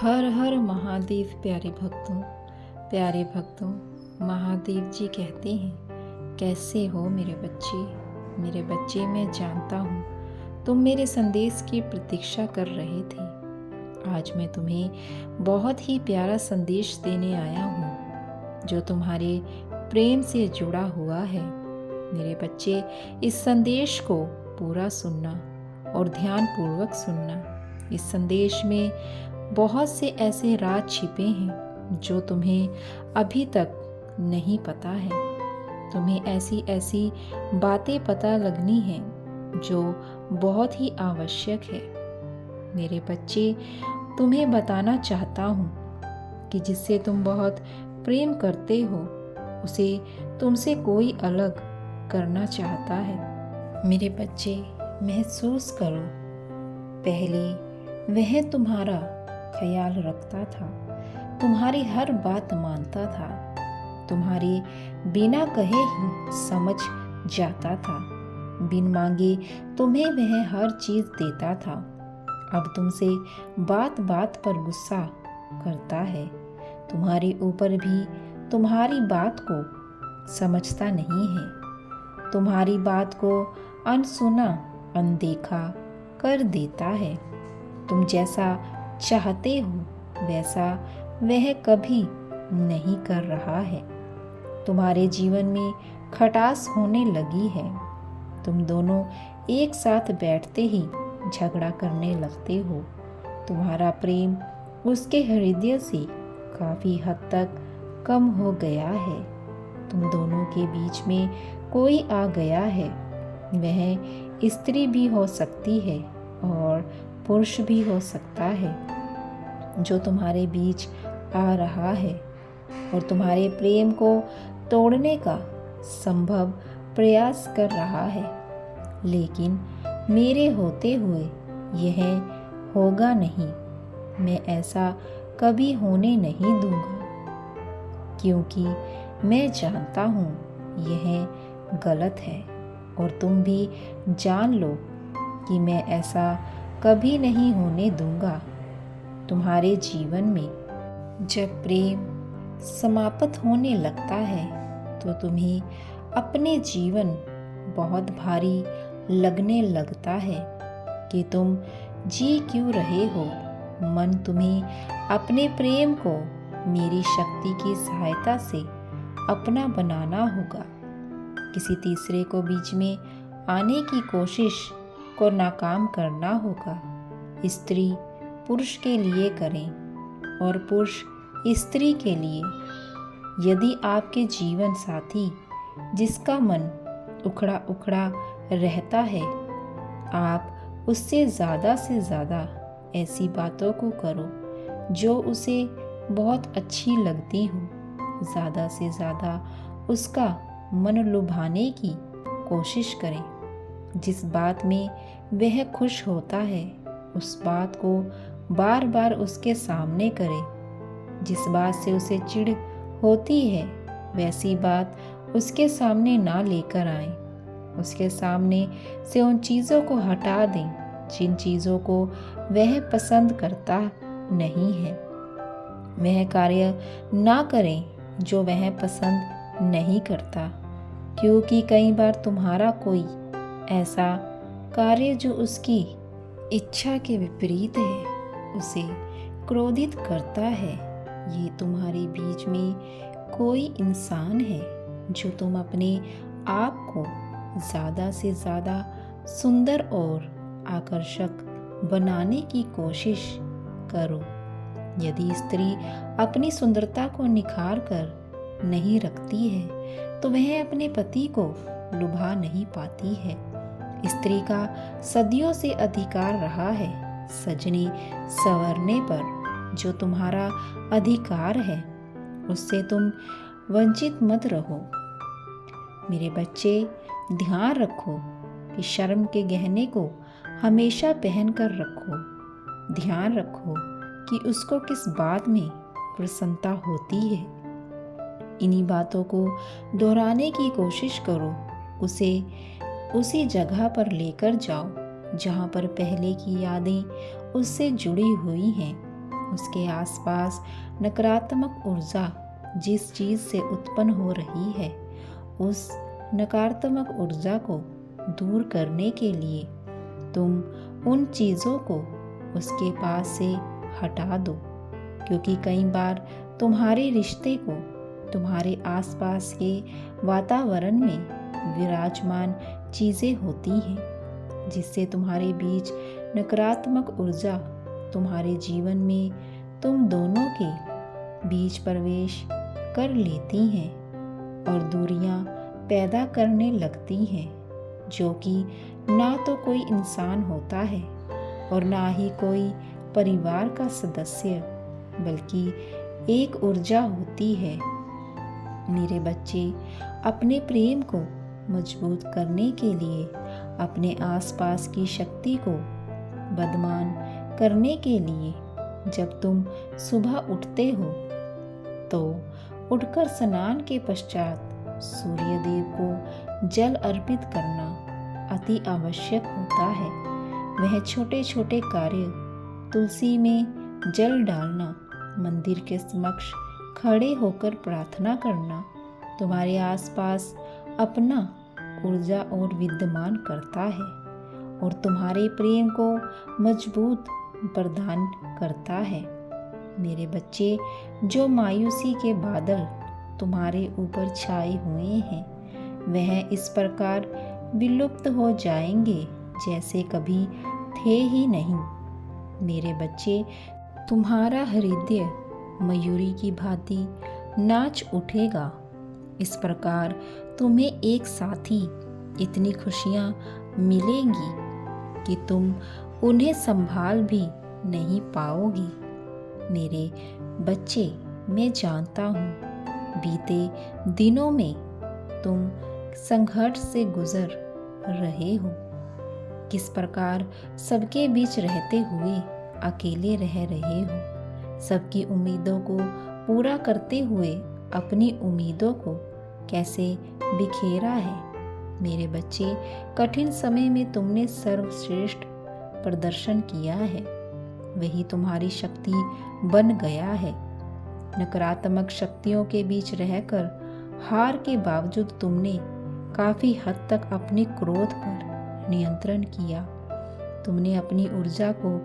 हर हर महादेव। प्यारे भक्तों, महादेव जी कहते हैं, कैसे हो मेरे बच्चे। मैं जानता हूँ तुम मेरे संदेश की प्रतीक्षा कर रहे थे। आज मैं तुम्हें बहुत ही प्यारा संदेश देने आया हूँ जो तुम्हारे प्रेम से जुड़ा हुआ है। मेरे बच्चे, इस संदेश को पूरा सुनना और ध्यान पूर्वक सुनना। इस संदेश में बहुत से ऐसे राज छिपे हैं जो तुम्हें अभी तक नहीं पता है। तुम्हें ऐसी ऐसी बातें पता लगनी हैं जो बहुत ही आवश्यक है। मेरे बच्चे, तुम्हें बताना चाहता हूँ कि जिससे तुम बहुत प्रेम करते हो उसे तुमसे कोई अलग करना चाहता है। मेरे बच्चे, महसूस करो, पहले वह तुम्हारा ख्याल रखता था, तुम्हारी हर बात मानता था, तुम्हारे बिना कहे ही समझ जाता था, बिन मांगे तुम्हें वह हर चीज देता था। अब तुमसे बात बात पर गुस्सा करता है, तुम्हारे ऊपर भी तुम्हारी बात को समझता नहीं है, तुम्हारी बात को अनसुना अनदेखा कर देता है। तुम जैसा चाहते हो वैसा वह कभी नहीं कर रहा है। तुम्हारे जीवन में खटास होने लगी है। तुम दोनों एक साथ बैठते ही झगड़ा करने लगते हो। तुम्हारा प्रेम उसके हृदय से काफी हद तक कम हो गया है। तुम दोनों के बीच में कोई आ गया है। वह स्त्री भी हो सकती है और पुरुष भी हो सकता है जो तुम्हारे बीच आ रहा है और तुम्हारे प्रेम को तोड़ने का संभव प्रयास कर रहा है। लेकिन मेरे होते हुए यह होगा नहीं। मैं ऐसा कभी होने नहीं दूंगा, क्योंकि मैं जानता हूँ यह गलत है और तुम भी जान लो कि मैं ऐसा कभी नहीं होने दूंगा। तुम्हारे जीवन में जब प्रेम समाप्त होने लगता है तो तुम्हें अपने जीवन बहुत भारी लगने लगता है कि तुम जी क्यों रहे हो। मन तुम्हें अपने प्रेम को मेरी शक्ति की सहायता से अपना बनाना होगा। किसी तीसरे को बीच में आने की कोशिश को नाकाम करना होगा। स्त्री पुरुष के लिए करें और पुरुष स्त्री के लिए। यदि आपके जीवन साथी जिसका मन उखड़ा उखड़ा रहता है, आप उससे ज़्यादा से ज़्यादा ऐसी बातों को करो जो उसे बहुत अच्छी लगती हो। ज़्यादा से ज़्यादा उसका मन लुभाने की कोशिश करें। जिस बात में वह खुश होता है उस बात को बार बार उसके सामने करें। जिस बात से उसे चिढ़ होती है वैसी बात उसके सामने ना लेकर आएं। उसके सामने से उन चीज़ों को हटा दें जिन चीज़ों को वह पसंद करता नहीं है। वह कार्य ना करें जो वह पसंद नहीं करता, क्योंकि कई बार तुम्हारा कोई ऐसा कार्य जो उसकी इच्छा के विपरीत है उसे क्रोधित करता है। ये तुम्हारे बीच में कोई इंसान है जो तुम अपने आप को ज़्यादा से ज़्यादा सुंदर और आकर्षक बनाने की कोशिश करो। यदि स्त्री अपनी सुंदरता को निखार कर नहीं रखती है तो वह अपने पति को लुभा नहीं पाती है। स्त्री का सदियों से अधिकार रहा है सजने संवरने पर। जो तुम्हारा अधिकार है उससे तुम वंचित मत रहो। मेरे बच्चे, ध्यान रखो कि शर्म के गहने को हमेशा पहन कर रखो। ध्यान रखो कि उसको किस बात में प्रसन्नता होती है। इन्हीं बातों को दोहराने की कोशिश करो। उसे उसी जगह पर लेकर जाओ जहाँ पर पहले की यादें उससे जुड़ी हुई हैं। उसके आसपास नकारात्मक ऊर्जा जिस चीज़ से उत्पन्न हो रही है, उस नकारात्मक ऊर्जा को दूर करने के लिए तुम उन चीज़ों को उसके पास से हटा दो, क्योंकि कई बार तुम्हारे रिश्ते को तुम्हारे आसपास के वातावरण में विराजमान चीज़ें होती हैं, जिससे तुम्हारे बीच नकारात्मक ऊर्जा तुम्हारे जीवन में तुम दोनों के बीच प्रवेश कर लेती हैं और दूरियां पैदा करने लगती हैं, जो कि ना तो कोई इंसान होता है और ना ही कोई परिवार का सदस्य, बल्कि एक ऊर्जा होती है। मेरे बच्चे, अपने प्रेम को मजबूत करने के लिए अपने आसपास की शक्ति को बदमान करने के लिए जब तुम सुबह उठते हो तो उठकर स्नान के पश्चात सूर्य देव को जल अर्पित करना अति आवश्यक होता है। वह छोटे छोटे कार्य, तुलसी में जल डालना, मंदिर के समक्ष खड़े होकर प्रार्थना करना तुम्हारे आसपास अपना ऊर्जा और विद्यमान करता है और तुम्हारे प्रेम को मजबूत प्रदान करता है। मेरे बच्चे, जो मायूसी के बादल तुम्हारे ऊपर छाए हुए हैं, वह इस प्रकार विलुप्त हो जाएंगे जैसे कभी थे ही नहीं। मेरे बच्चे, तुम्हारा हृदय मयूरी की भांति नाच उठेगा। इस प्रकार तुम्हें एक साथ ही इतनी खुशियाँ मिलेंगी कि तुम उन्हें संभाल भी नहीं पाओगी। मेरे बच्चे, मैं जानता हूँ बीते दिनों में तुम संघर्ष से गुजर रहे हो, किस प्रकार सबके बीच रहते हुए अकेले रह रहे हो, सबकी उम्मीदों को पूरा करते हुए अपनी उम्मीदों को कैसे बिखेरा है। मेरे बच्चे, कठिन समय में तुमने सर्वश्रेष्ठ प्रदर्शन किया है, वही तुम्हारी शक्ति बन गया है। नकारात्मक शक्तियों के बीच रहकर हार के बावजूद तुमने काफ़ी हद तक अपने क्रोध पर नियंत्रण किया। तुमने अपनी ऊर्जा को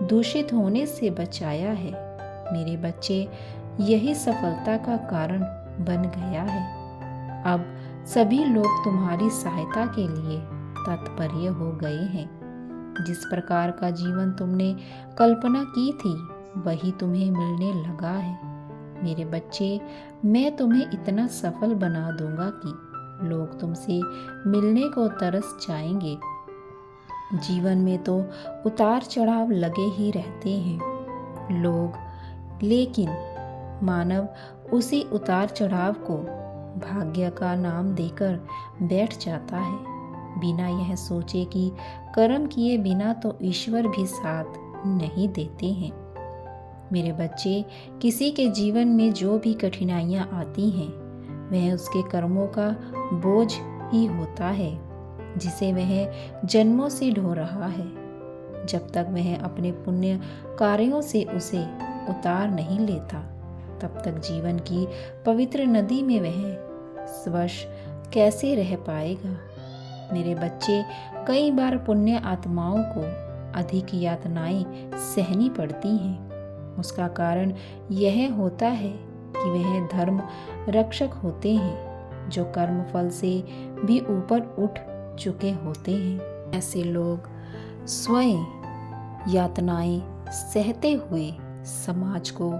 दूषित होने से बचाया है। मेरे बच्चे, यही सफलता का कारण बन गया है। अब सभी लोग तुम्हारी सहायता के लिए तत्पर हो गए हैं। जिस प्रकार का जीवन तुमने कल्पना की थी, वही तुम्हें मिलने लगा है। मेरे बच्चे, मैं तुम्हें इतना सफल बना दूंगा कि लोग तुमसे मिलने को तरस जाएंगे। जीवन में तो उतार चढ़ाव लगे ही रहते हैं लोग, लेकिन मानव उसी उतार चढ़ाव को भाग्य का नाम देकर बैठ जाता है, बिना यह सोचे कि कर्म किए बिना तो ईश्वर भी साथ नहीं देते हैं। मेरे बच्चे, किसी के जीवन में जो भी कठिनाइयाँ आती हैं, वह उसके कर्मों का बोझ ही होता है, जिसे वह जन्मों से ढो रहा है। जब तक वह अपने पुण्य कार्यों से उसे उतार नहीं लेता, तब तक जीवन की पवित्र नदी में वह स्वश कैसे रह पाएगा। मेरे बच्चे, कई बार पुण्य आत्माओं को अधिक यातनाएं सहनी पड़ती हैं। उसका कारण यह होता है कि वह धर्म रक्षक होते हैं, जो कर्म फल से भी ऊपर उठ चुके होते हैं। ऐसे लोग स्वयं यातनाएं सहते हुए समाज को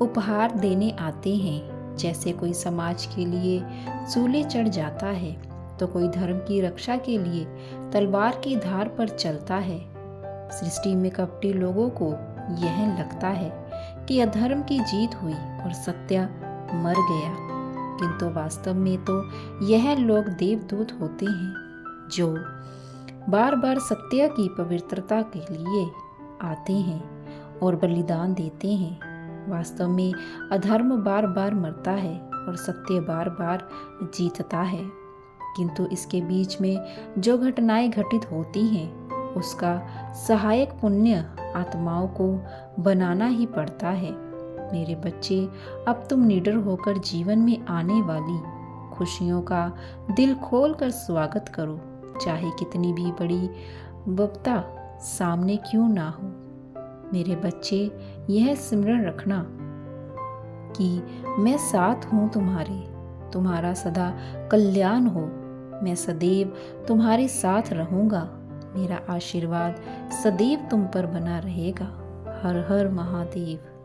उपहार देने आते हैं। जैसे कोई समाज के लिए सूले चढ़ जाता है, तो कोई धर्म की रक्षा के लिए तलवार की धार पर चलता है। सृष्टि में कपटी लोगों को यह लगता है कि अधर्म की जीत हुई और सत्य मर गया, किंतु वास्तव में तो यह लोग देवदूत होते हैं, जो बार बार सत्य की पवित्रता के लिए आते हैं और बलिदान देते हैं। वास्तव में अधर्म बार बार मरता है और सत्य बार बार जीतता है, किंतु इसके बीच में जो घटनाएं घटित होती हैं, उसका सहायक पुण्य आत्माओं को बनाना ही पड़ता है। मेरे बच्चे, अब तुम निडर होकर जीवन में आने वाली खुशियों का दिल खोल कर स्वागत करो, चाहे कितनी भी बड़ी विपदा सामने क्यों ना हो। मेरे बच्चे, यह सिमरन रखना कि मैं साथ हूँ तुम्हारे, तुम्हारा सदा कल्याण हो। मैं सदैव तुम्हारे साथ रहूँगा, मेरा आशीर्वाद सदैव तुम पर बना रहेगा। हर हर महादेव।